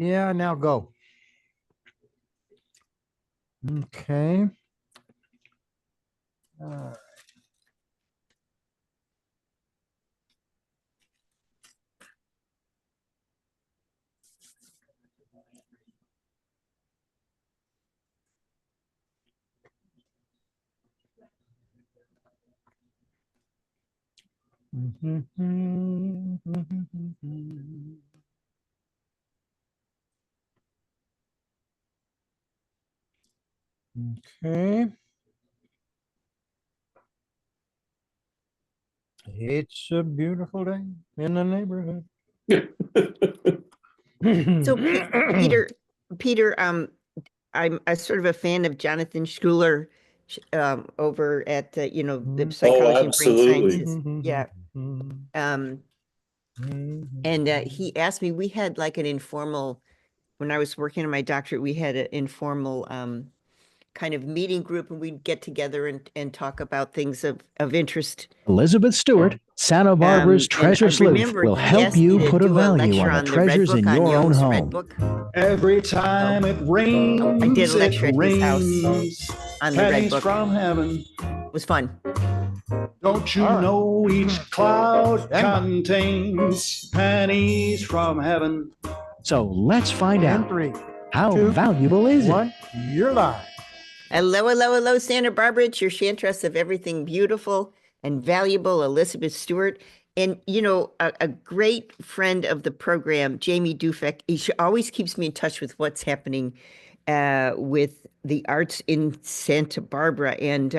Yeah, now go. Okay. All right. Okay. It's a beautiful day in the neighborhood. So Peter, I'm a sort of a fan of Jonathan Schuler, over at the, the Psychology and Brain Sciences. Yeah. And he asked me, we had like an informal, when I was working on my doctorate, we had an informal kind of meeting group, and we'd get together and talk about things of interest. Elizabeth Stewart, Santa Barbara's treasure sleuth, will help you put a value on the treasures in your own home. Every time it rains, I did a lecture at his house on the Red pennies Book. from heaven. It was fun. Don't you know each cloud contains pennies from heaven? So let's find out. 3, How 2, valuable is 1, it? you're live. Hello, hello, hello, Santa Barbara. It's your chantress of everything beautiful and valuable, Elizabeth Stewart. And, a great friend of the program, Jamie Dufek, she always keeps me in touch with what's happening with the arts in Santa Barbara. And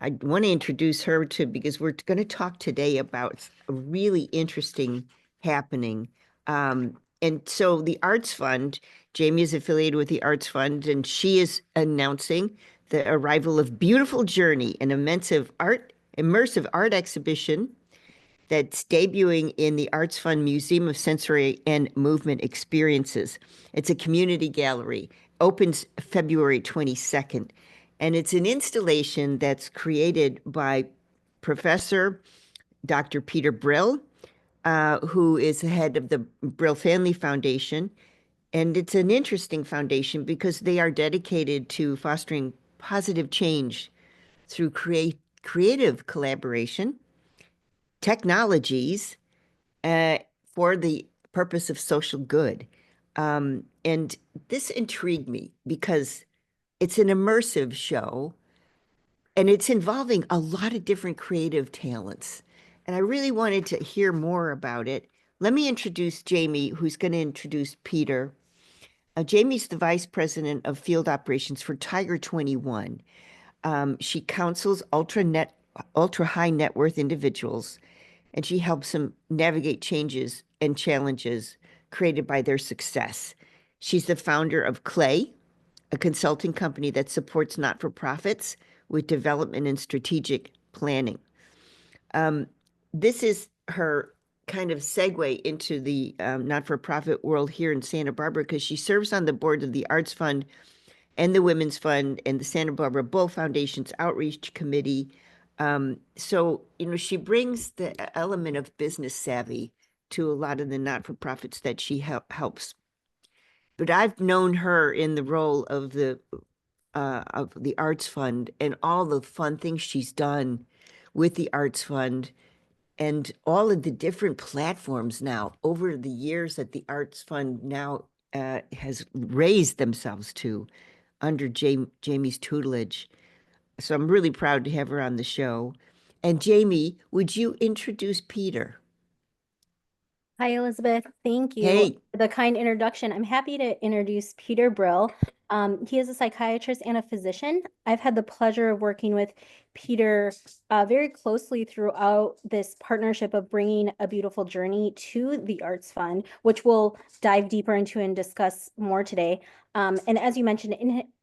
I want to introduce her because we're going to talk today about a really interesting happening. And so the Arts Fund, Jamie is affiliated with the Arts Fund, and she is announcing the arrival of Beautiful Journey, an immersive art exhibition that's debuting in the Arts Fund Museum of Sensory and Movement Experiences. It's a community gallery, opens February 22nd. And it's an installation that's created by Professor Dr. Peter Brill, who is the head of the Brill Family Foundation. And it's an interesting foundation because they are dedicated to fostering positive change through creative collaboration, technologies, for the purpose of social good. And this intrigued me because it's an immersive show and it's involving a lot of different creative talents. And I really wanted to hear more about it. Let me introduce Jamie, who's going to introduce Peter. Jamie's the vice president of field operations for Tiger 21. She counsels ultra high net worth individuals, and she helps them navigate changes and challenges created by their success. She's the founder of Clay, a consulting company that supports not-for-profits with development and strategic planning. This is her kind of segue into the not-for-profit world here in Santa Barbara because she serves on the board of the Arts Fund and the Women's Fund and the Santa Barbara Bull Foundation's Outreach Committee. So, she brings the element of business savvy to a lot of the not-for-profits that she helps. But I've known her in the role of the Arts Fund and all the fun things she's done with the Arts Fund and all of the different platforms now over the years that the Arts Fund now has raised themselves to under Jamie's tutelage. So I'm really proud to have her on the show. And Jamie, would you introduce Peter? Hi, Elizabeth. Thank you Hey. for the kind introduction. I'm happy to introduce Peter Brill. He is a psychiatrist and a physician. I've had the pleasure of working with Peter very closely throughout this partnership of bringing A Beautiful Journey to the Arts Fund, which we'll dive deeper into and discuss more today. And as you mentioned,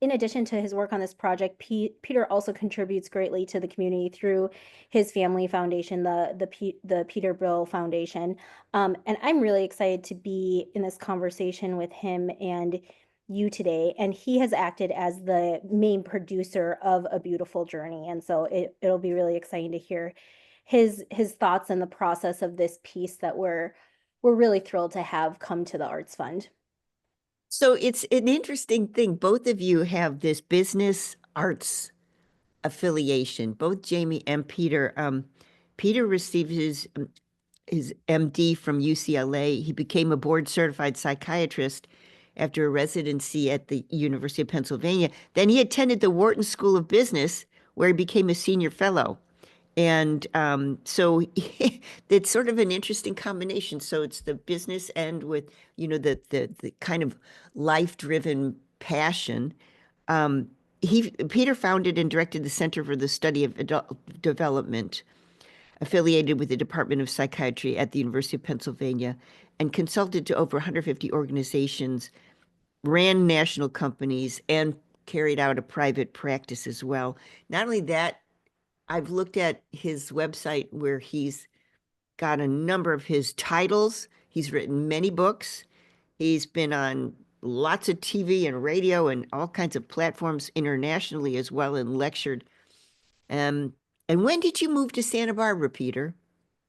in addition to his work on this project, Peter also contributes greatly to the community through his family foundation, the Peter Brill Foundation. And I'm really excited to be in this conversation with him and you today. And he has acted as the main producer of A Beautiful Journey. And so it'll be really exciting to hear his thoughts and the process of this piece that we're really thrilled to have come to the Arts Fund. So it's an interesting thing. Both of you have this business arts affiliation, both Jamie and Peter. Peter received his MD from UCLA. He became a board certified psychiatrist after a residency at the University of Pennsylvania. Then he attended the Wharton School of Business, where he became a senior fellow. And so it's sort of an interesting combination. So it's the business end with, the kind of life-driven passion. Peter founded and directed the Center for the Study of Adult Development, affiliated with the Department of Psychiatry at the University of Pennsylvania, and consulted to over 150 organizations, ran national companies, and carried out a private practice as well. Not only that, I've looked at his website where he's got a number of his titles. He's written many books. He's been on lots of TV and radio and all kinds of platforms internationally as well, and lectured. And when did you move to Santa Barbara, Peter?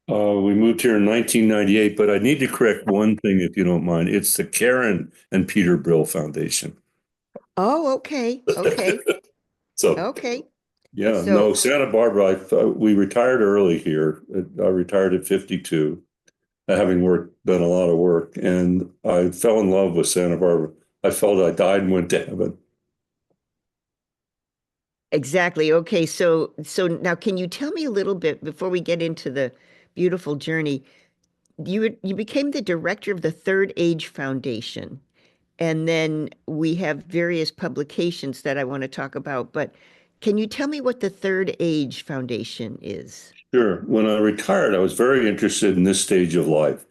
We moved here in 1998, but I need to correct one thing, if you don't mind. It's the Karen and Peter Brill Foundation. Oh, okay. Okay. So, Okay. yeah, So- no, Santa Barbara, we retired early here. I retired at 52, having done a lot of work, and I fell in love with Santa Barbara. I felt I died and went to heaven. Exactly. Okay. So now can you tell me a little bit before we get into the beautiful journey? You became the director of the Third Age Foundation, and then we have various publications that I want to talk about, but can you tell me what the Third Age Foundation is? Sure. When I retired, I was very interested in this stage of life,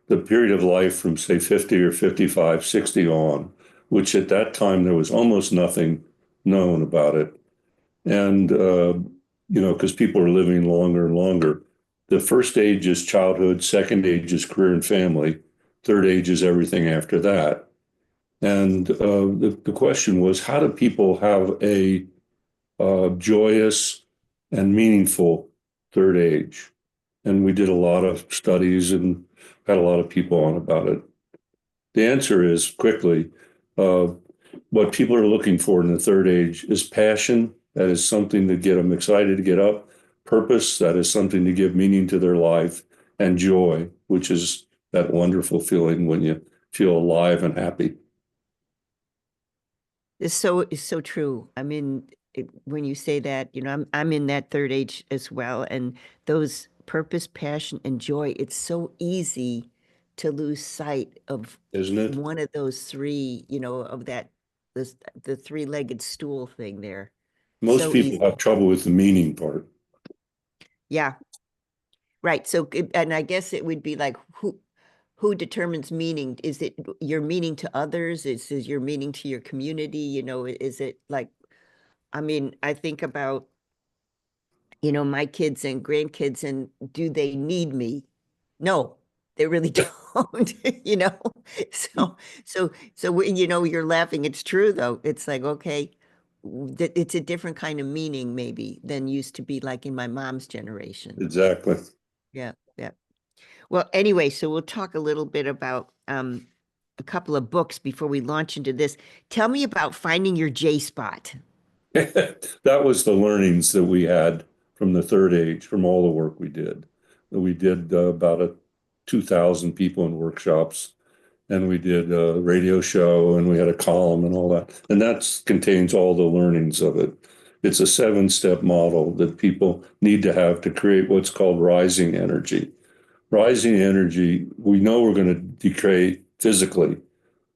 the period of life from, say, 50 or 55, 60 on, which at that time there was almost nothing known about it. And, because people are living longer and longer. The first age is childhood, second age is career and family, third age is everything after that. And the question was, how do people have a joyous and meaningful third age? And we did a lot of studies and had a lot of people on about it. The answer is quickly, what people are looking for in the third age is passion. That is something to get them excited to get up. Purpose, that is something to give meaning to their life. And joy, which is that wonderful feeling when you feel alive and happy. It's so true. I mean, when you say that, I'm in that third age as well, and those purpose, passion, and joy, it's so easy to lose sight of, isn't it? One of those three, of the three-legged stool thing there. Most So people easy. have trouble with the meaning part. Yeah. Right. So, and I guess it would be like, who determines meaning? Is it your meaning to others? Is your meaning to your community? Is it like, I mean, I think about, my kids and grandkids, and do they need me? No, they really don't, So when, you're laughing, it's true though. It's like, okay, it's a different kind of meaning maybe than used to be like in my mom's generation. Exactly. Yeah. Yeah. Well, anyway, so we'll talk a little bit about a couple of books before we launch into this. Tell me about finding your J spot. That was the learnings that we had from the third age, from all the work we did. We did about 2,000 people in workshops, and we did a radio show, and we had a column and all that. And that contains all the learnings of it. It's a 7-step model that people need to have to create what's called rising energy. Rising energy, we know we're going to decay physically.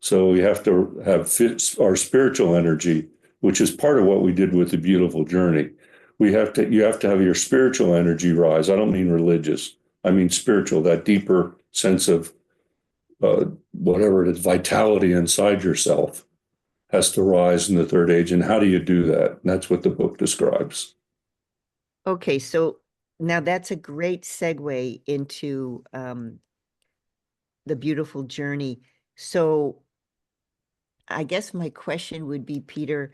So we have to have our spiritual energy, which is part of what we did with the beautiful journey. You have to have your spiritual energy rise. I don't mean religious. I mean spiritual, that deeper sense of whatever it is, vitality inside yourself has to rise in the third age. And how do you do that? And that's what the book describes. Okay, so now that's a great segue into the beautiful journey. So I guess my question would be, Peter,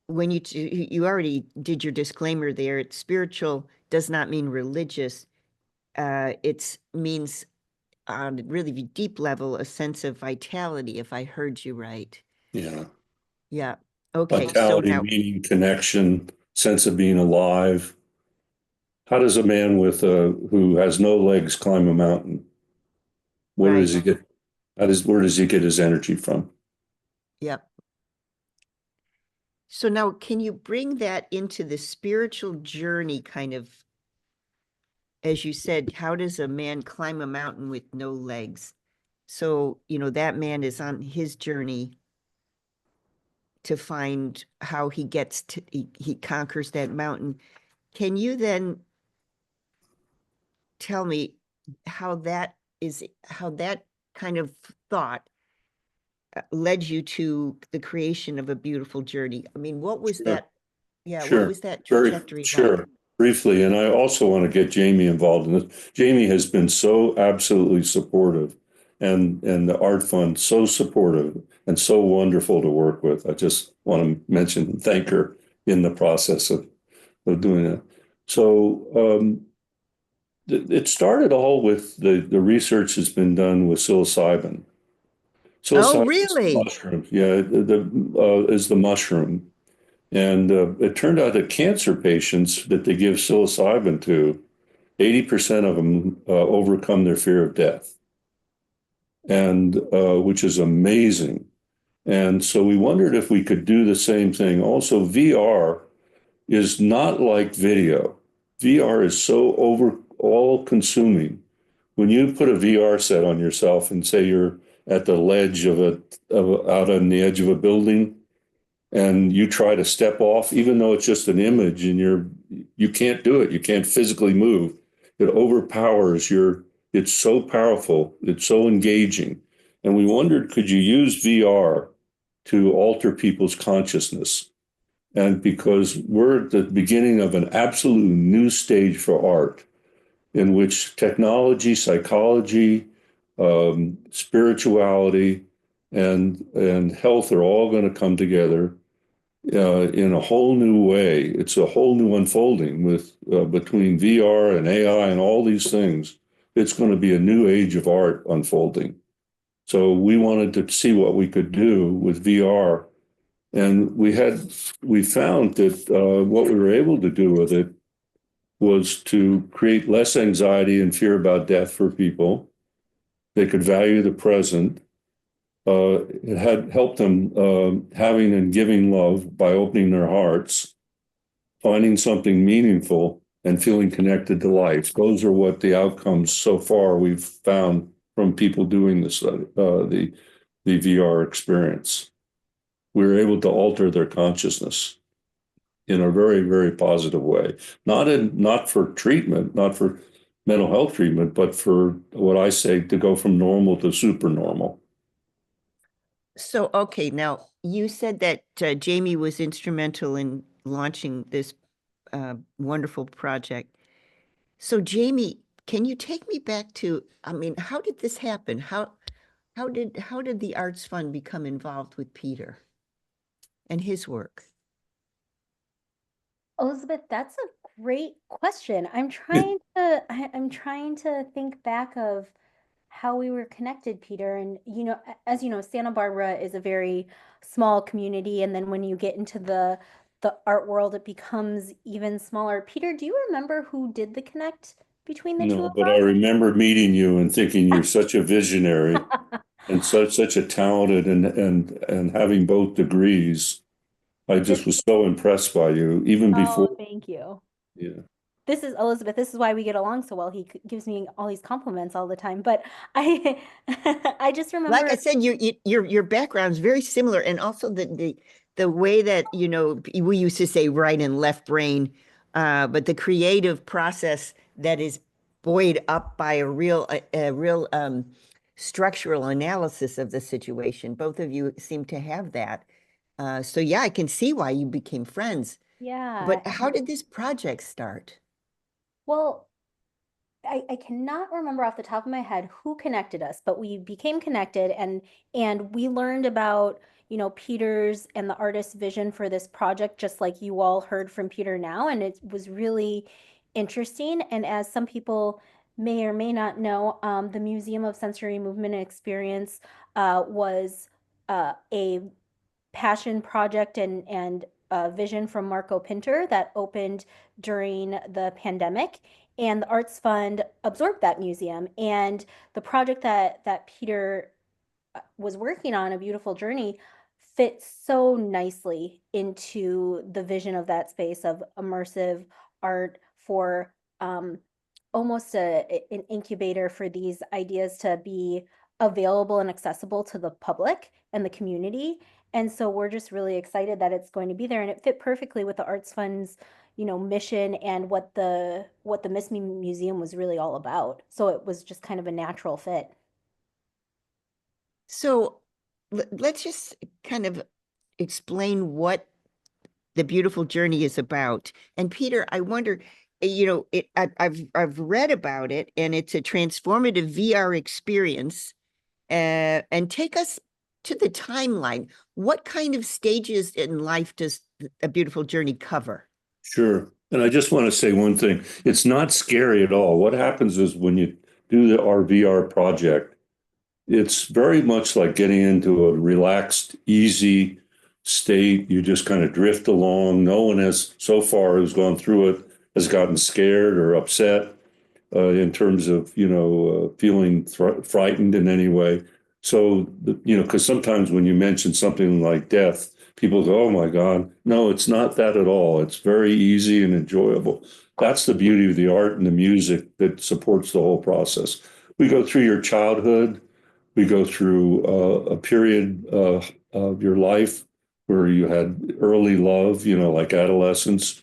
when you already did your disclaimer there, it's spiritual does not mean religious. It means on a really deep level, a sense of vitality, if I heard you right. Yeah. Yeah. Okay. Vitality, So now, meaning, connection, sense of being alive. How does a man with who has no legs climb a mountain? Where does he right. get? Where does he get his energy from? Yep. So now, can you bring that into the spiritual journey kind of, as you said, how does a man climb a mountain with no legs? So, that man is on his journey to find how he gets to, he conquers that mountain. Can you then tell me how that kind of thought led you to the creation of a beautiful journey? I mean, what was Sure. that? Yeah, what Sure. was that Very trajectory sure. like? Briefly, and I also want to get Jamie involved in this. Jamie has been so absolutely supportive, and the Art Fund so supportive and so wonderful to work with. I just want to mention and thank her in the process of doing that. So it started all with the research that's been done with psilocybin. Oh, Psilocybin is the really? mushroom. Yeah, is the mushroom. And it turned out that cancer patients that they give psilocybin to, 80% of them overcome their fear of death, and which is amazing. And so we wondered if we could do the same thing. Also, VR is not like video. VR is so all consuming. When you put a VR set on yourself and say you're at the ledge out on the edge of a building, and you try to step off, even though it's just an image and you can't do it. You can't physically move. It overpowers it's so powerful. It's so engaging. And we wondered, could you use VR to alter people's consciousness? And because we're at the beginning of an absolute new stage for art in which technology, psychology, spirituality, and health are all going to come together in a whole new way. It's a whole new unfolding with between VR and AI and all these things. It's going to be a new age of art unfolding. So we wanted to see what we could do with VR, and we found that what we were able to do with it was to create less anxiety and fear about death for people. They could value the present. It had helped them having and giving love by opening their hearts, finding something meaningful, and feeling connected to life. Those are what the outcomes so far we've found from people doing this, the VR experience. We were able to alter their consciousness in a very, very positive way. Not for treatment, not for mental health treatment, but for what I say to go from normal to super normal. So, okay, now you said that Jamie was instrumental in launching this wonderful project. So, Jamie, can you take me back to, I mean, how did this happen? How did the Arts Fund become involved with Peter and his work? Elizabeth, that's a great question. I'm trying to think back of how we were connected, Peter. And as you know, Santa Barbara is a very small community, and then when you get into the art world, it becomes even smaller. Peter, do you remember who did the connect between the two No, of but I remember meeting you and thinking you're such a visionary us? and such a talented and having both degrees. I just was so impressed by you, even before. Oh, thank you. Yeah. This is Elizabeth. This is why we get along so well. He gives me all these compliments all the time. But I, I just Like remember. I said, your background is very similar, and also the way that we used to say right and left brain, but the creative process that is buoyed up by a real structural analysis of the situation. Both of you seem to have that. So yeah, I can see why you became friends. Yeah. But how did this project start? Well, I cannot remember off the top of my head who connected us, but we became connected and we learned about, Peter's and the artist's vision for this project, just like you all heard from Peter now. And it was really interesting. And as some people may or may not know, the Museum of Sensory Movement and Experience was a passion project and vision from Marco Pinter that opened during the pandemic. And the Arts Fund absorbed that museum. And the project that Peter was working on, A Beautiful Journey, fits so nicely into the vision of that space of immersive art for almost an incubator for these ideas to be available and accessible to the public and the community. And so we're just really excited that it's going to be there, and it fit perfectly with the Arts Fund's, mission and what the Miss Me Museum was really all about. So it was just kind of a natural fit. So let's just kind of explain what the Beautiful Journey is about. And Peter, I wonder, I've read about it, and it's a transformative VR experience. And take us to the timeline. What kind of stages in life does A Beautiful Journey cover? Sure. And I just want to say one thing. It's not scary at all. What happens is when you do our VR project, it's very much like getting into a relaxed, easy state. You just kind of drift along. No one has so far who's gone through it has gotten scared or upset in terms of, feeling frightened in any way. So, because sometimes when you mention something like death, people go, oh my God. No, it's not that at all. It's very easy and enjoyable. That's the beauty of the art and the music that supports the whole process. We go through your childhood. We go through a period of your life where you had early love, like adolescence.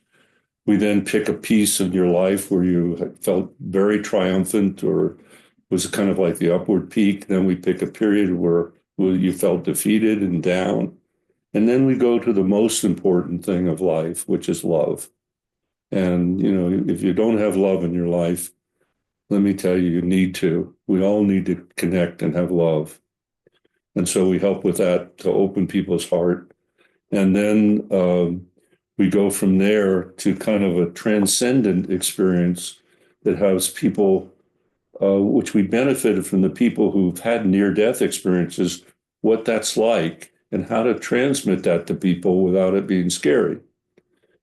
We then pick a piece of your life where you felt very triumphant or was kind of like the upward peak. Then we pick a period where you felt defeated and down. And then we go to the most important thing of life, which is love. And, if you don't have love in your life, let me tell you, you need to. We all need to connect and have love. And so we help with that to open people's heart. And then we go from there to kind of a transcendent experience that has people, which we benefited from the people who've had near-death experiences, what that's like and how to transmit that to people without it being scary.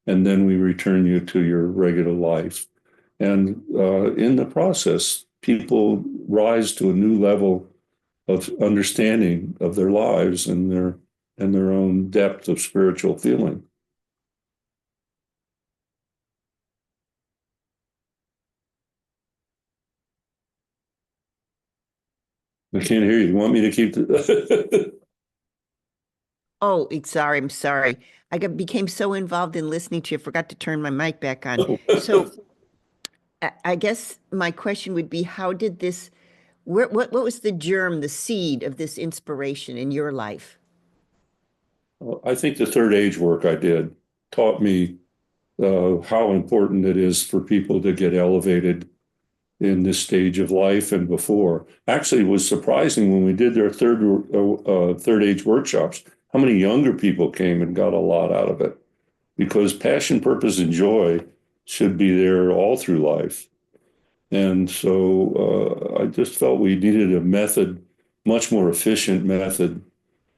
And then we return you to your regular life. And in the process, people rise to a new level of understanding of their lives and their own depth of spiritual feeling. I can't hear you. You want me to keep the Oh, sorry. I'm sorry. I became so involved in listening to you, I forgot to turn my mic back on. Oh. So I guess my question would be, how did this, what was the germ, the seed of this inspiration in your life? I think the third age work I did taught me how important it is for people to get elevated in this stage of life and before. Actually, it was surprising when we did their third age workshops, how many younger people came and got a lot out of it. Because passion, purpose, and joy should be there all through life. And so I just felt we needed a method, much more efficient method.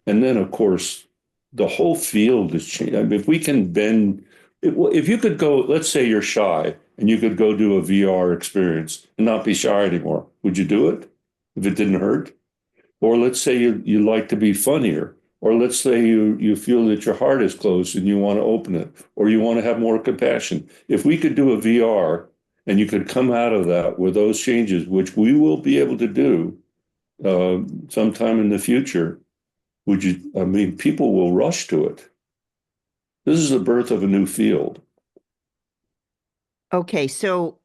And then, of course, the whole field is changing. I mean, if we can bend, if you could go, let's say you're shy and you could go do a VR experience and not be shy anymore, would you do it if it didn't hurt? Or let's say you like to be funnier. Or let's say you feel that your heart is closed and you want to open it, or you want to have more compassion. If we could do a VR and you could come out of that with those changes, which we will be able to do sometime in the future, people will rush to it. This is the birth of a new field. Okay, so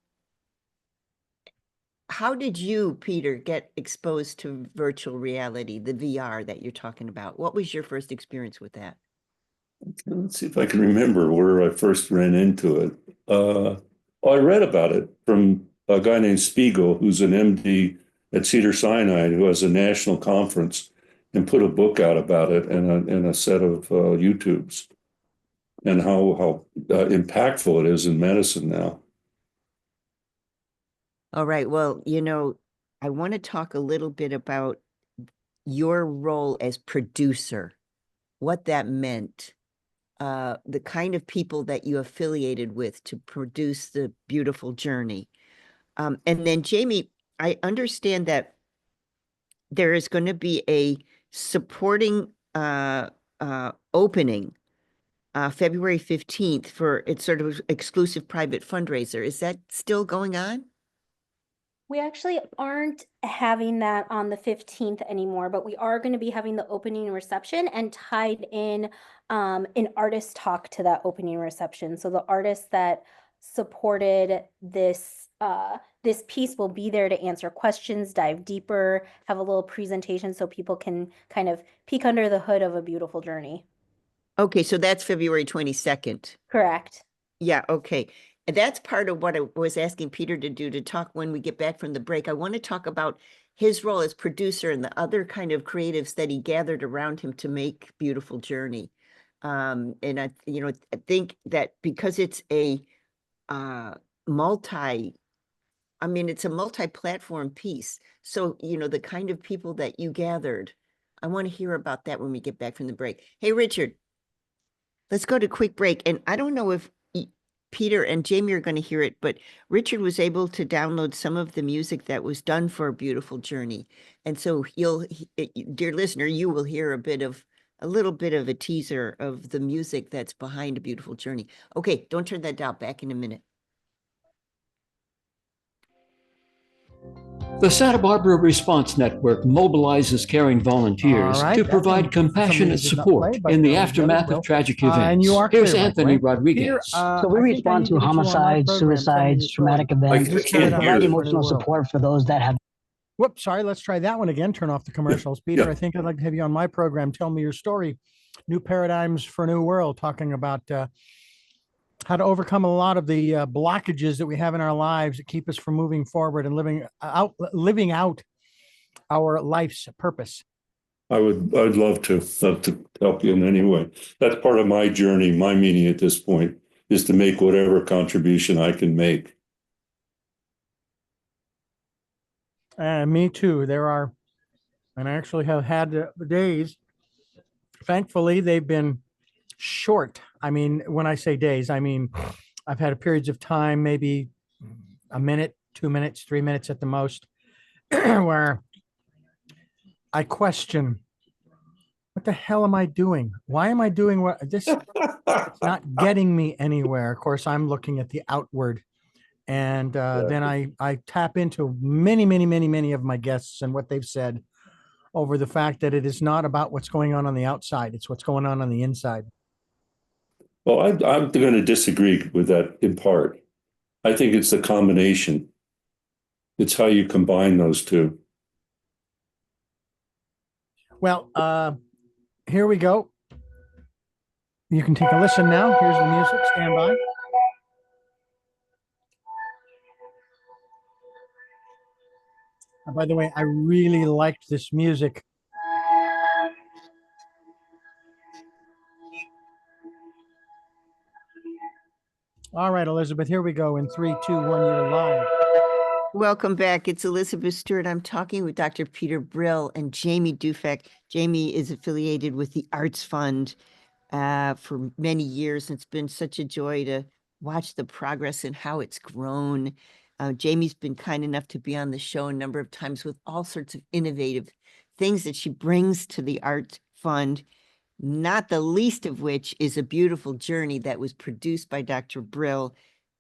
how did you, Peter, get exposed to virtual reality, the VR that you're talking about? What was your first experience with that? Let's see if I can remember where I first ran into it. I read about it from a guy named Spiegel, who's an MD at Cedars-Sinai, who has a national conference and put a book out about it and a set of YouTubes and how impactful it is in medicine now. All right. Well, I want to talk a little bit about your role as producer, what that meant, the kind of people that you affiliated with to produce the beautiful journey. And then Jamie, I understand that there is going to be a supporting opening February 15th for its sort of exclusive private fundraiser. Is that still going on? We actually aren't having that on the 15th anymore, but we are going to be having the opening reception and tied in an artist talk to that opening reception. So the artists that supported this this piece will be there to answer questions, dive deeper, have a little presentation so people can kind of peek under the hood of a beautiful journey. Okay, so that's February 22nd. Correct. Yeah, okay. And that's part of what I was asking Peter to do, to talk when we get back from the break. I want to talk about his role as producer and the other kind of creatives that he gathered around him to make Beautiful Journey. And I think that because it's a it's a multi-platform piece. So, the kind of people that you gathered, I want to hear about that when we get back from the break. Hey, Richard, let's go to quick break. And I don't know if Peter and Jamie are going to hear it, but Richard was able to download some of the music that was done for A Beautiful Journey. And so dear listener, you will hear a little bit of a teaser of the music that's behind A Beautiful Journey. Okay, don't turn that down. Back in a minute. The Santa Barbara Response Network mobilizes caring volunteers to provide compassionate support in the aftermath of tragic events. Here's Anthony Rodriguez. So we respond to homicides, suicides, traumatic events, provide emotional support for those that have. Whoops, sorry, let's try that one again. Turn off the commercials. Peter, I think I'd like to have you on my program. Tell me your story. New Paradigms for a New World, talking about how to overcome a lot of the blockages that we have in our lives that keep us from moving forward and living out our life's purpose. I'd love to help you in any way. That's part of my journey. My meaning at this point is to make whatever contribution I can make. Me too. And I actually have had days. Thankfully, they've been short. I mean, when I say days, I mean, I've had periods of time, maybe a minute, 2 minutes, 3 minutes at the most, where I question, what the hell am I doing? Why am I doing what this? It's not getting me anywhere. Of course, I'm looking at the outward. And then I tap into many of my guests and what they've said over the fact that it is not about what's going on the outside. It's what's going on the inside. Well, I'm going to disagree with that in part. I think it's the combination. It's how you combine those two. Well, here we go. You can take a listen now. Here's the music. Stand by. By the way, I really liked this music. All right, Elizabeth, here we go in 3, 2, 1, you're live. Welcome back. It's Elizabeth Stewart. I'm talking with Dr. Peter Brill and Jamie Dufek. Jamie is affiliated with the Arts Fund for many years. It's been such a joy to watch the progress and how it's grown. Jamie's been kind enough to be on the show a number of times with all sorts of innovative things that she brings to the Arts Fund, not the least of which is A Beautiful Journey that was produced by Dr. Brill.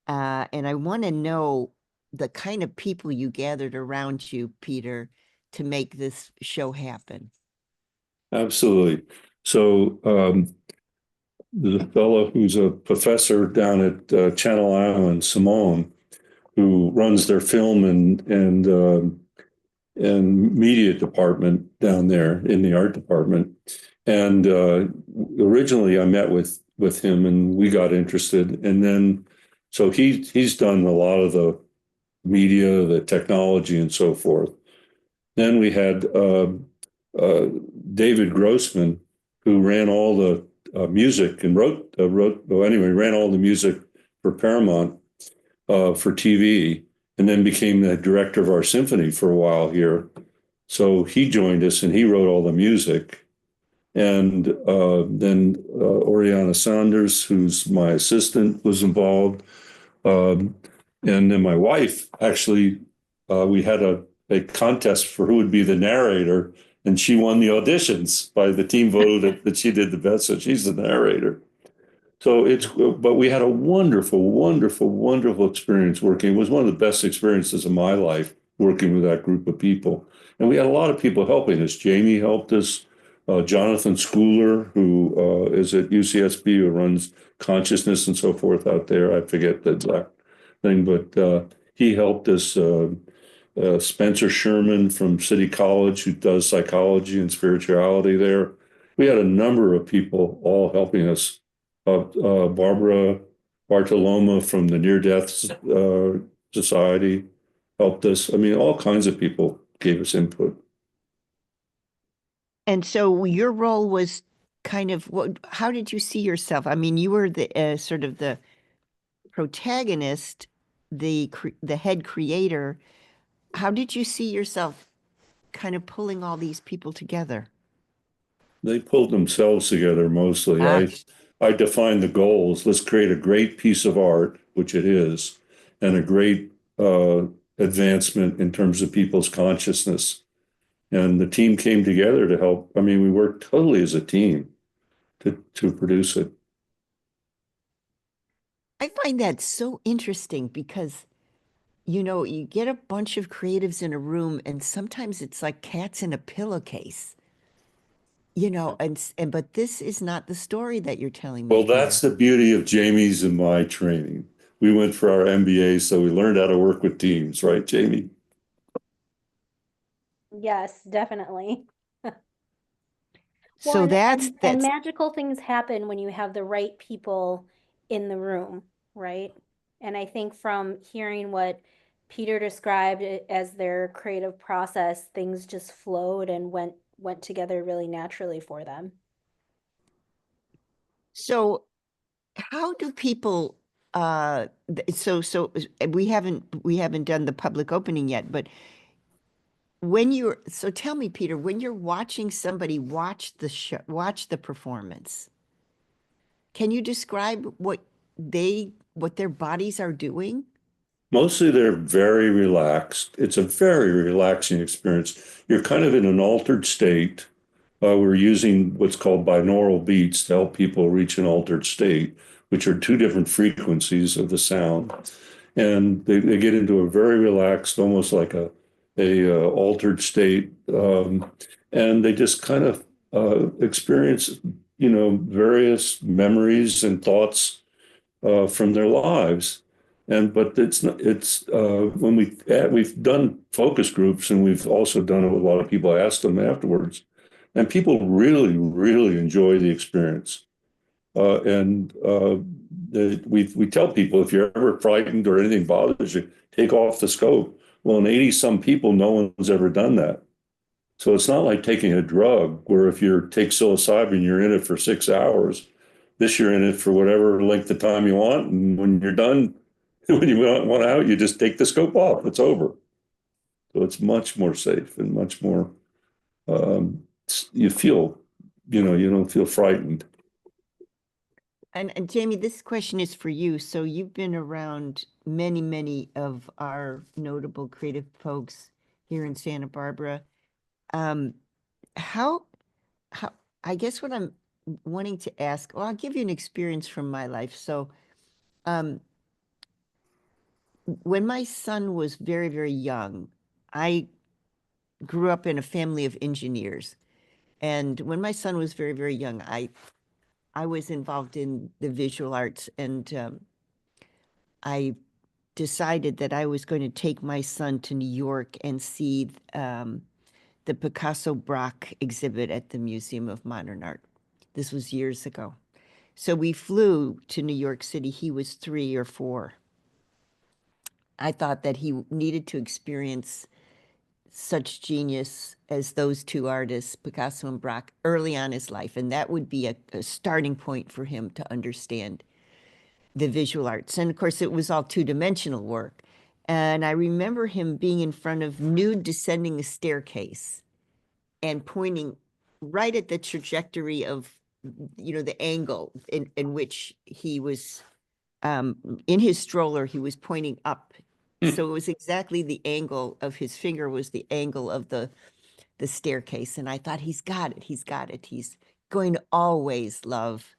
And I want to know the kind of people you gathered around you, Peter, to make this show happen. Absolutely. So the fellow who's a professor down at Channel Island, Simone, who runs their film and media department down there in the art department. And originally I met with him and we got interested. And then, so he's done a lot of the media, the technology and so forth. Then we had David Grossman, who ran all the music and ran all the music for Paramount for TV. and then became the director of our symphony for a while here. So he joined us and he wrote all the music. And then Oriana Saunders, who's my assistant, was involved. And then my wife, actually, we had a contest for who would be the narrator, and she won the auditions. By the team voted that she did the best, so she's the narrator. So but we had a wonderful, wonderful, wonderful experience working. It was one of the best experiences of my life working with that group of people. And we had a lot of people helping us. Jamie helped us. Jonathan Schooler, who is at UCSB, who runs consciousness and so forth out there. I forget the exact thing, but he helped us. Spencer Sherman from City College, who does psychology and spirituality there. We had a number of people all helping us. Barbara Bartoloma from the Near Death Society helped us. I mean, all kinds of people gave us input. And so your role was kind of how did you see yourself? I mean, you were the sort of the protagonist, the head creator. How did you see yourself kind of pulling all these people together? They pulled themselves together mostly. I defined the goals. Let's create a great piece of art, which it is, and a great advancement in terms of people's consciousness. And the team came together to help. I mean, we worked totally as a team to produce it. I find that so interesting because, you get a bunch of creatives in a room and sometimes it's like cats in a pillowcase, but this is not the story that you're telling me. Well, that's the beauty of Jamie's and my training. We went for our MBA, so we learned how to work with teams, right, Jamie? Yes, definitely. So and magical things happen when you have the right people in the room, right? And I think from hearing what Peter described as their creative process, things just flowed and went together really naturally for them. So how do people so we haven't done the public opening yet, but tell me, Peter, when you're watching somebody watch the performance, can you describe what their bodies are doing? Mostly they're very relaxed. It's a very relaxing experience. You're kind of in an altered state. We're using what's called binaural beats to help people reach an altered state, which are two different frequencies of the sound. And they get into a very relaxed, almost like a altered state. And they just kind of experience, various memories and thoughts from their lives. But when we've done focus groups and we've also done it with a lot of people, asked them afterwards, and people really, really enjoy the experience. We tell people, if you're ever frightened or anything bothers you, take off the scope. Well, in 80 some people, no one's ever done that. So it's not like taking a drug where if you take psilocybin, you're in it for 6 hours. This you're in it for whatever length of time you want. And when you're done, when you want out, you just take the scope off. It's over. So it's much more safe and much more, you feel, you don't feel frightened. And Jamie, this question is for you. So you've been around many, many of our notable creative folks here in Santa Barbara. How I guess what I'm wanting to ask, well, I'll give you an experience from my life. So when my son was very, very young, I grew up in a family of engineers. And when my son was very, very young, I was involved in the visual arts, and I decided that I was going to take my son to New York and see the Picasso Braque exhibit at the Museum of Modern Art. This was years ago. So we flew to New York City. He was 3 or 4. I thought that he needed to experience such genius as those two artists, Picasso and Braque, early on in his life. And that would be a starting point for him to understand the visual arts. And of course, it was all two-dimensional work. And I remember him being in front of nude descending a staircase and pointing right at the trajectory of, the angle in which he was, in his stroller, he was pointing up. So it was exactly the angle of his finger was the angle of the staircase. And I thought, he's got it. He's got it. He's going to always love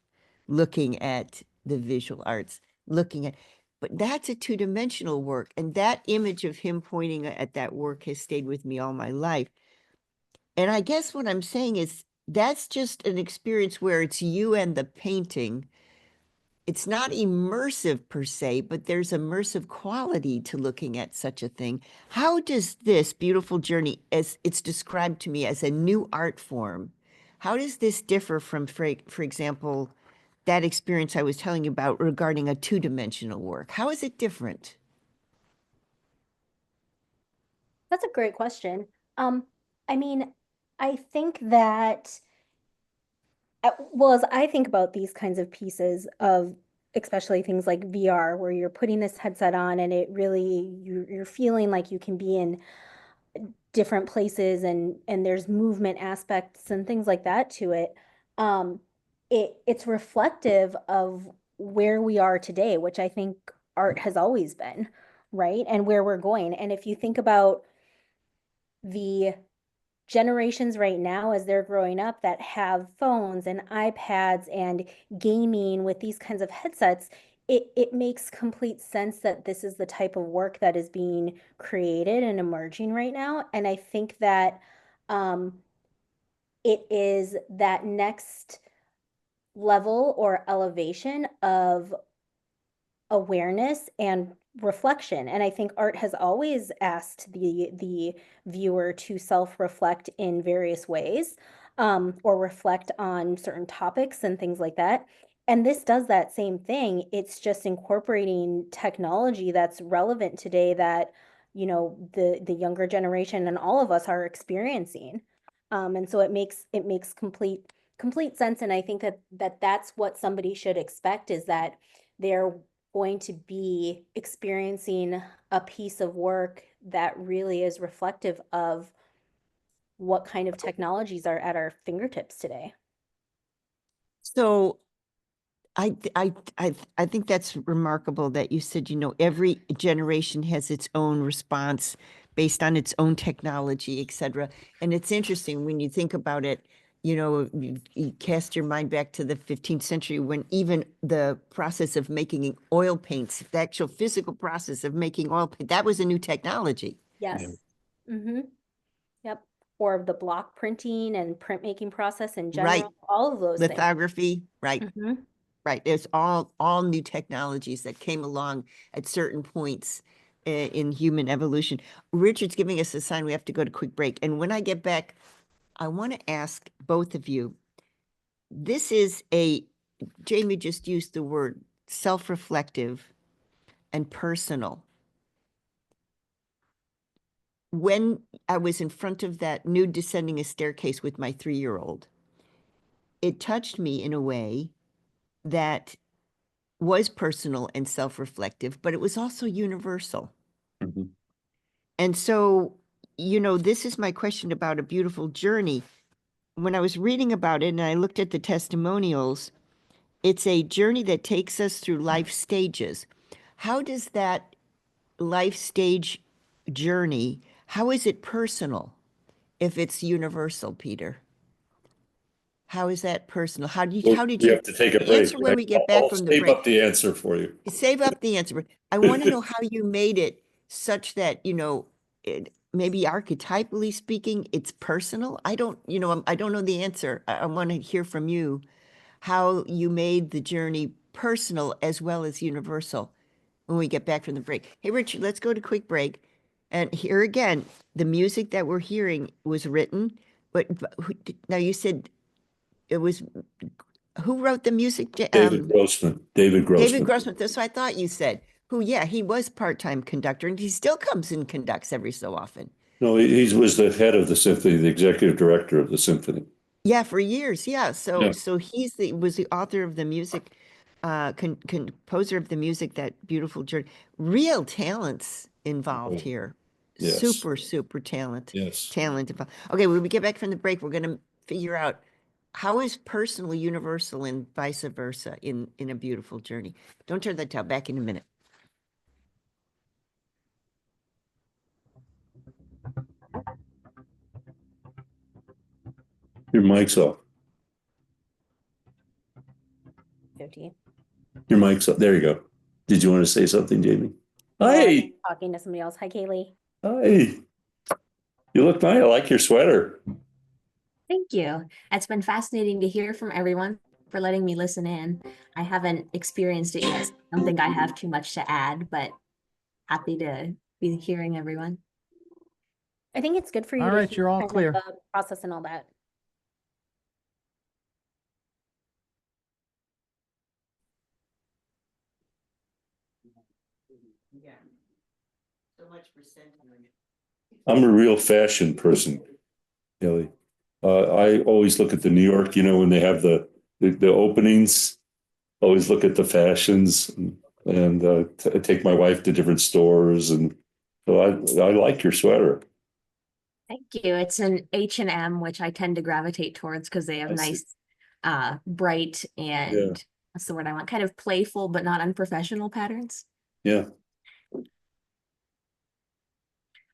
looking at the visual arts, but that's a two-dimensional work. And that image of him pointing at that work has stayed with me all my life. And I guess what I'm saying is that's just an experience where it's you and the painting. It's not immersive per se, but there's immersive quality to looking at such a thing. How does this beautiful journey, as it's described to me as a new art form, how does this differ from, for example, that experience I was telling you about regarding a two-dimensional work? How is it different? That's a great question. I mean, I think that, well, as I think about these kinds of pieces of, especially things like VR, where you're putting this headset on and it really, you're feeling like you can be in different places and there's movement aspects and things like that to it. It's reflective of where we are today, which I think art has always been, right? And where we're going. And if you think about the generations right now as they're growing up that have phones and iPads and gaming with these kinds of headsets, it makes complete sense that this is the type of work that is being created and emerging right now. And I think that it is that next level or elevation of awareness and reflection. And I think art has always asked the viewer to self-reflect in various ways, or reflect on certain topics and things like that. And this does that same thing. It's just incorporating technology that's relevant today that, the younger generation and all of us are experiencing. And so it makes complete sense. And I think that's what somebody should expect, is that they're going to be experiencing a piece of work that really is reflective of what kind of technologies are at our fingertips today. So I think that's remarkable that you said, every generation has its own response based on its own technology, et cetera. And it's interesting when you think about it, you cast your mind back to the 15th century when even the process of making oil paints, the actual physical process of making oil paint, that was a new technology. Yes. Mm-hmm. Yep. Or the block printing and printmaking process in general, right. All of those lithography, things. Right. Mm-hmm. Right. There's all new technologies that came along at certain points in human evolution. Richard's giving us a sign we have to go to quick break. And when I get back, I want to ask both of you, this is Jamie just used the word self-reflective and personal. When I was in front of that nude descending a staircase with my 3-year-old, it touched me in a way that was personal and self-reflective, but it was also universal. Mm-hmm. And so, this is my question about a beautiful journey. When I was reading about it and I looked at the testimonials, it's a journey that takes us through life stages. How does that life stage journey, how is it personal if it's universal, Peter? How is that personal? How did you have to take a break. Answer when we get back from the break. Save up the answer for you. Save up the answer. I want to know how you made it such that, maybe archetypally speaking, it's personal. I don't know the answer. I want to hear from you how you made the journey personal as well as universal when we get back from the break. Hey, Richard, let's go to quick break. And here again, the music that we're hearing was written, but now you said it was, who wrote the music? David Grossman. David Grossman. That's what I thought you said. He was part-time conductor, and he still comes and conducts every so often. No, he was the head of the symphony, the executive director of the symphony. Yeah, for years. Yeah. So he was the author of the music. composer of the music, that beautiful journey. Real talents involved here. Yes. Super talent. Yes. Talent involved. Okay, when we get back from the break, we're going to figure out how is personal universal and vice versa in a beautiful journey. Don't turn that dial. Back in a minute. Your mic's off. 50. Your mic's up. There you go. Did you want to say something, Jamie? Hi. Talking to somebody else. Hi, Kaylee. Hi. You look nice. I like your sweater. Thank you. It's been fascinating to hear from everyone for letting me listen in. I haven't experienced it yet. So I don't think I have too much to add, but happy to be hearing everyone. I think it's good for you. All right, you're all clear. The process and all that. Yeah. So much for sentiment. I'm a real fashion person, Kelly. I always look at the New York, when they have the openings, always look at the fashions and take my wife to different stores. And so I like your sweater. Thank you. It's an H&M, which I tend to gravitate towards because they have nice, bright and what's the word I want? Kind of playful, but not unprofessional patterns. Yeah.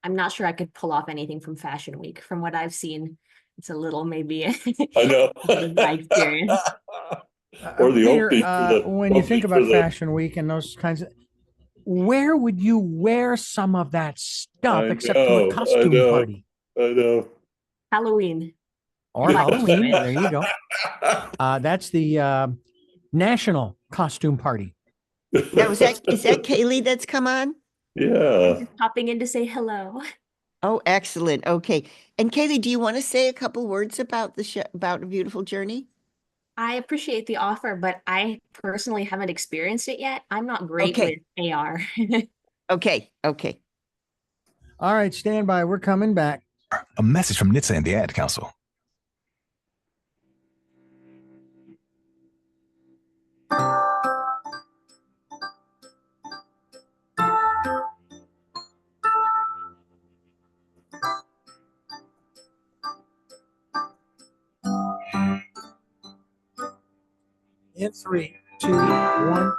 I'm not sure I could pull off anything from Fashion Week. From what I've seen, it's a little maybe I know. my experience. Or the Peter, opening. When you think about Fashion Week and those kinds of, where would you wear some of that stuff except to a costume party? I know. Halloween. Or Halloween. There you go. That's the national costume party. Now, is that Kaylee that's come on? Yeah. Just popping in to say hello. Oh, excellent. Okay. And Kaylee, do you want to say a couple words about the show, about A Beautiful Journey? I appreciate the offer, but I personally haven't experienced it yet. I'm not great with AR. Okay. All right, stand by. We're coming back. A message from NHTSA and the Ad Council. In 3, 2, 1.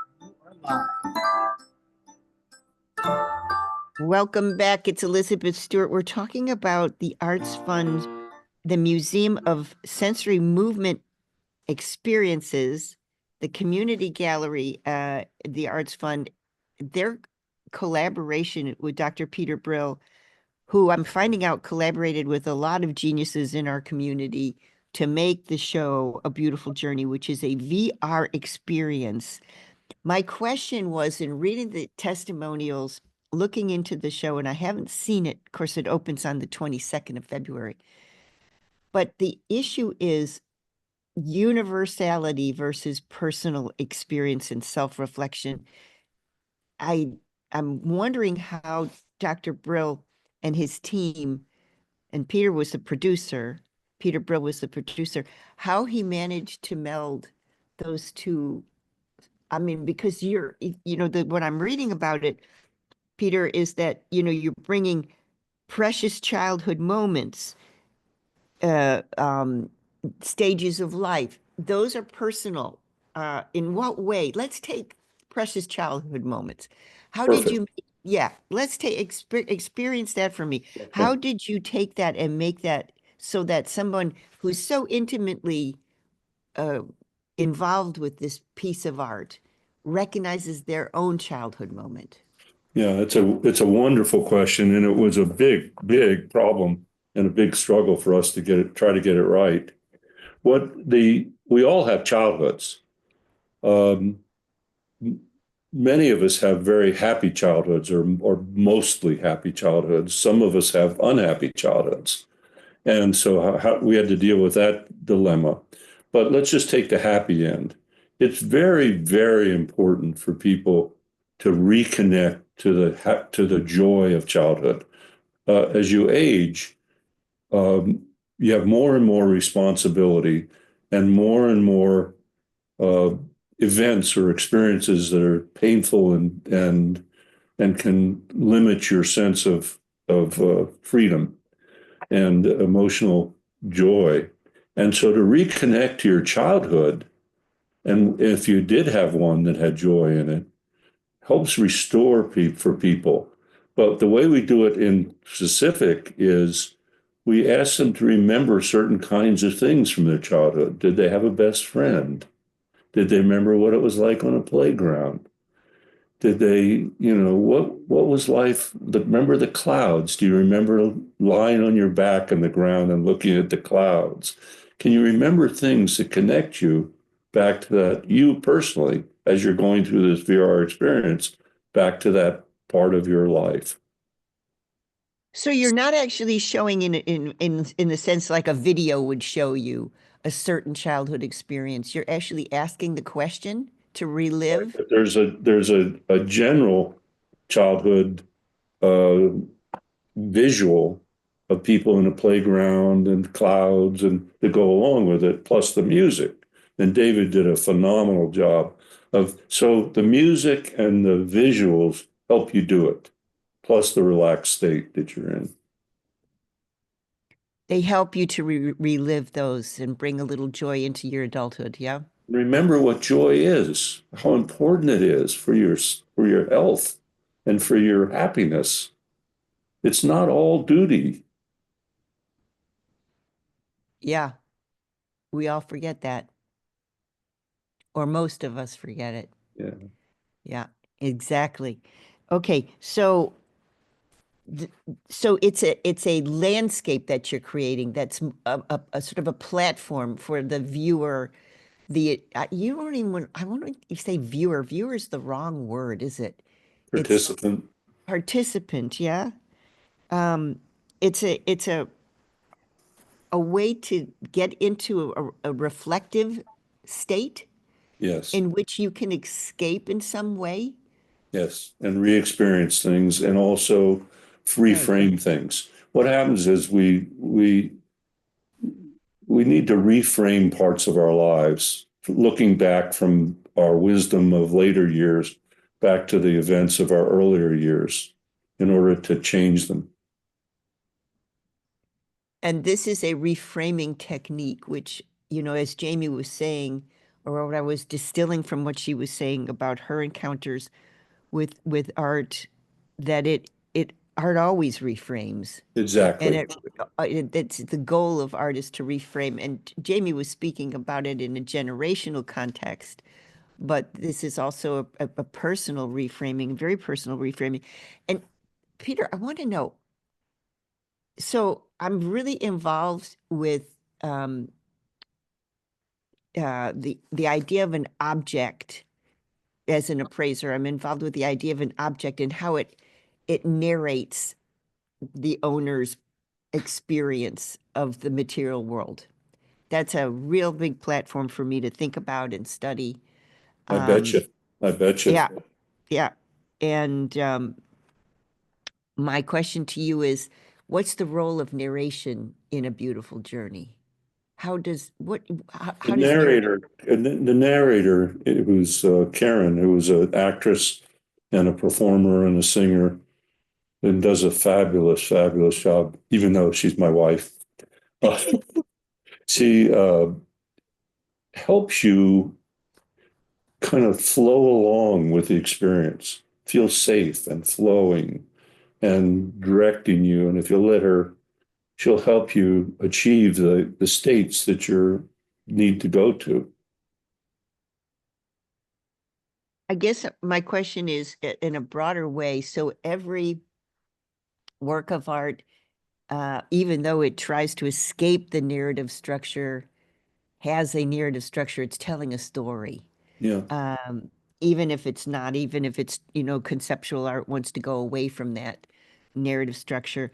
Welcome back. It's Elizabeth Stewart. We're talking about the Arts Fund, the Museum of Sensory Movement Experiences, the Community Gallery, the Arts Fund, their collaboration with Dr. Peter Brill, who I'm finding out collaborated with a lot of geniuses in our community to make the show A Beautiful Journey, which is a VR experience. My question was, in reading the testimonials, looking into the show, and I haven't seen it. Of course, it opens on the 22nd of February. But the issue is universality versus personal experience and self-reflection. I'm wondering how Dr. Brill and his team, and Peter was the producer, Peter Brill was the producer, how he managed to meld those two. I mean, because what I'm reading about it, Peter, is that, you're bringing precious childhood moments, stages of life. Those are personal. In what way? Let's take precious childhood moments. How Perfect. did you, let's experience that for me. How did you take that and make that so that someone who's so intimately involved with this piece of art recognizes their own childhood moment? Yeah, it's a wonderful question, and it was a big problem and a big struggle for us to try to get it right. We all have childhoods. Many of us have very happy childhoods or mostly happy childhoods. Some of us have unhappy childhoods. And so we had to deal with that dilemma. But let's just take the happy end. It's very, very important for people to reconnect to the joy of childhood. As you age, you have more and more responsibility and more events or experiences that are painful and can limit your sense of freedom and emotional joy. And so to reconnect to your childhood, and if you did have one that had joy in it, helps restore for people. But the way we do it in specific is we ask them to remember certain kinds of things from their childhood. Did they have a best friend? Did they remember what it was like on a playground? Did they, what was life? Remember the clouds? Do you remember lying on your back on the ground and looking at the clouds? Can you remember things that connect you back to that, you personally, as you're going through this VR experience, back to that part of your life? So you're not actually showing in the sense like a video would show you a certain childhood experience. You're actually asking the question to relive. Right. There's a general childhood visual of people in a playground and clouds and to go along with it, plus the music. And David did a phenomenal job so the music and the visuals help you do it, plus the relaxed state that you're in. They help you to relive those and bring a little joy into your adulthood. Yeah. Remember what joy is, how important it is for your health and for your happiness. It's not all duty. Yeah. We all forget that. Or most of us forget it. Yeah. Yeah, exactly. Okay, so it's a landscape that you're creating that's a sort of a platform for the viewer. You don't even I wonder if you say viewer. Viewer is the wrong word, is it? Participant. It's participant, yeah. It's a way to get into a reflective state. Yes. In which you can escape in some way. Yes, and re-experience things and also reframe things. What happens is we need to reframe parts of our lives, looking back from our wisdom of later years back to the events of our earlier years in order to change them. And this is a reframing technique, which, as Jamie was saying, or what I was distilling from what she was saying about her encounters with art, that art always reframes. Exactly. And it's the goal of art is to reframe. And Jamie was speaking about it in a generational context, but this is also a personal reframing, very personal reframing. And Peter, I want to know, so I'm really involved with the idea of an object as an appraiser. I'm involved with the idea of an object and how it narrates the owner's experience of the material world. That's a real big platform for me to think about and study. I bet you. Yeah, yeah. And my question to you is, what's the role of narration in a beautiful journey? How does the narrator, who's Karen, who was an actress and a performer and a singer, and does a fabulous job, even though she's my wife. She helps you kind of flow along with the experience, feel safe and flowing and directing you. And if you let her, she'll help you achieve the states that you need to go to. I guess my question is in a broader way. So every work of art, even though it tries to escape the narrative structure, has a narrative structure. It's telling a story. Yeah. Even if it's not, even if it's, conceptual art wants to go away from that narrative structure.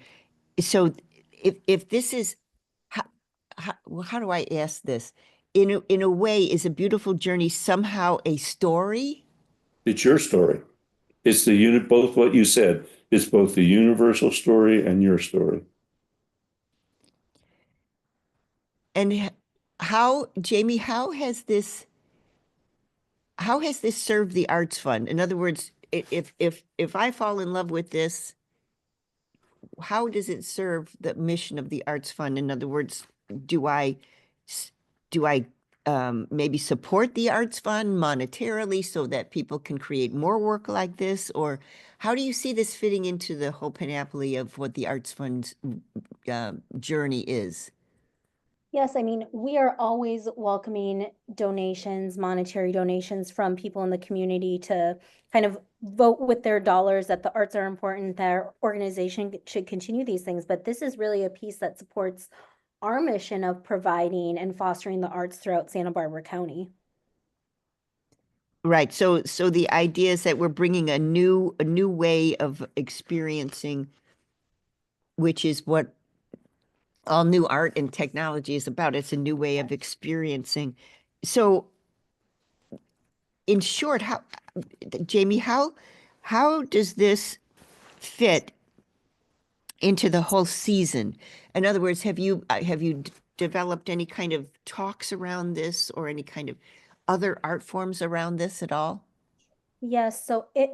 So if this is, how do I ask this? In a way, is A Beautiful Journey somehow a story? It's your story. It's the unit, both what you said. It's both the universal story and your story. And Jamie, how has this how has this served the Arts Fund? In other words, if I fall in love with this, how does it serve the mission of the Arts Fund? In other words, do I maybe support the Arts Fund monetarily so that people can create more work like this? Or how do you see this fitting into the whole panoply of what the Arts Fund's journey is? Yes, I mean, we are always welcoming donations, monetary donations from people in the community to kind of vote with their dollars that the arts are important, that our organization should continue these things. But this is really a piece that supports our mission of providing and fostering the arts throughout Santa Barbara County. Right. So the idea is that we're bringing a new way of experiencing, which is what all new art and technology is about. It's a new way of experiencing. So in short, Jamie, how does this fit into the whole season? In other words, have you developed any kind of talks around this or any kind of other art forms around this at all? Yes, so it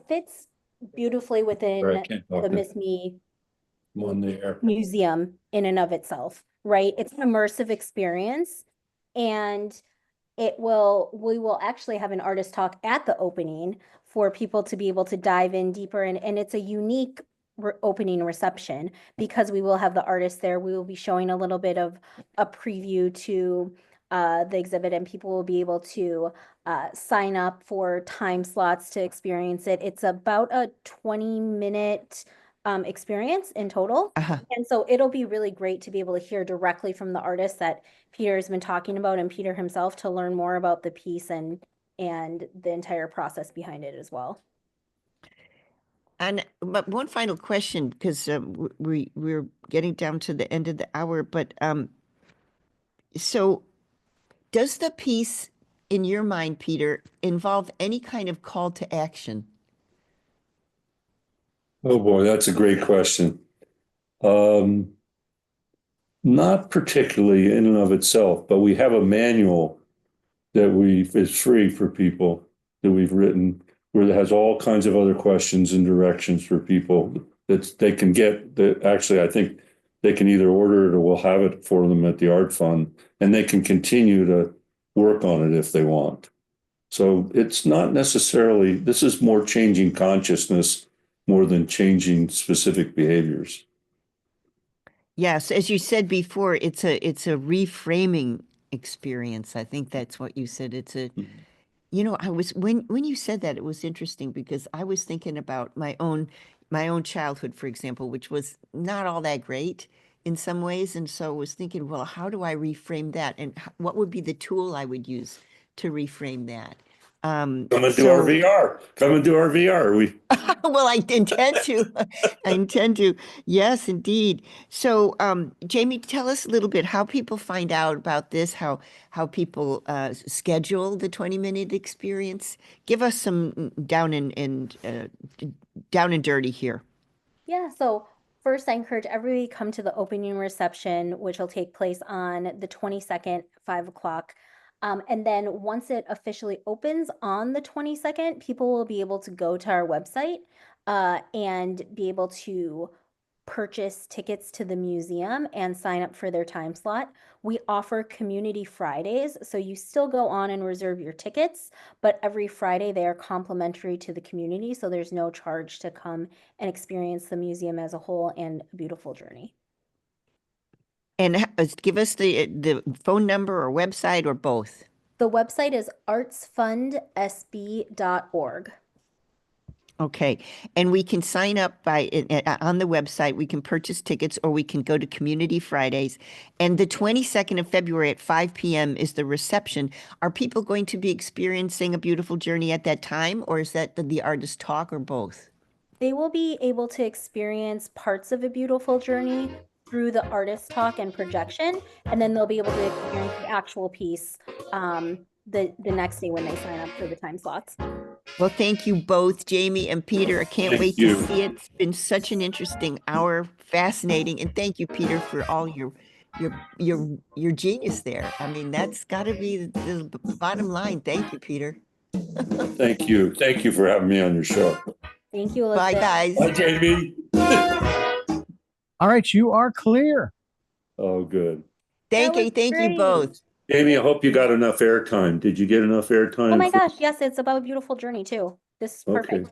fits beautifully within the Miss Me museum in and of itself, right? It's an immersive experience, and we will actually have an artist talk at the opening for people to be able to dive in deeper, and it's a unique opening reception because we will have the artist there. We will be showing a little bit of a preview to the exhibit, and people will be able to sign up for time slots to experience it. It's about a 20-minute experience in total. And so it'll be really great to be able to hear directly from the artist that Peter has been talking about, and Peter himself, to learn more about the piece and the entire process behind it as well. But one final question, because we're getting down to the end of the hour, but so does the piece, in your mind, Peter, involve any kind of call to action? Oh boy, that's a great question. Not particularly in and of itself, but we have a manual that is free for people that we've written, where it has all kinds of other questions and directions for people that they can get. That actually, I think they can either order it or we'll have it for them at the Art Fund, and they can continue to work on it if they want. So it's not necessarily, this is more changing consciousness more than changing specific behaviors. Yes, as you said before, it's a reframing experience. I think that's what you said. It's a, you know, when you said that, it was interesting because I was thinking about my own childhood, for example, which was not all that great in some ways. And so I was thinking, well, how do I reframe that? And what would be the tool I would use to reframe that? Come and do our VR. Come and do our VR. Well, I intend to. I intend to. Yes, indeed. So, Jamie, tell us a little bit how people find out about this, how people schedule the 20-minute experience. Give us some down and dirty here. Yeah, so first, I encourage everybody to come to the opening reception, which will take place on the 22nd, 5 o'clock. And then once it officially opens on the 22nd, people will be able to go to our website and be able to purchase tickets to the museum and sign up for their time slot. We offer Community Fridays, so you still go on and reserve your tickets, but every Friday they are complimentary to the community, so there's no charge to come and experience the museum as a whole and a beautiful journey. And give us the phone number or website or both. The website is artsfundsb.org. Okay, and we can sign up on the website. We can purchase tickets, or we can go to Community Fridays. And the 22nd of February at 5 p.m. is the reception. Are people going to be experiencing a beautiful journey at that time, or is that the artist talk, or both? They will be able to experience parts of a beautiful journey through the artist talk and projection, and then they'll be able to experience the actual piece the next day when they sign up for the time slots. Well, thank you both, Jamie and Peter. I can't wait to see it. It's been such an interesting hour, fascinating. And thank you, Peter, for all your your genius there. I mean, that's got to be the bottom line. Thank you, Peter. Thank you. Thank you for having me on your show. Thank you, Bye, Elizabeth. guys. Bye, Jamie. All right, you are clear. Oh, good. Thank you great. both. Jamie, I hope you got enough airtime. Did you get enough airtime? Oh my gosh, yes, it's about a beautiful journey too. This is perfect. Okay.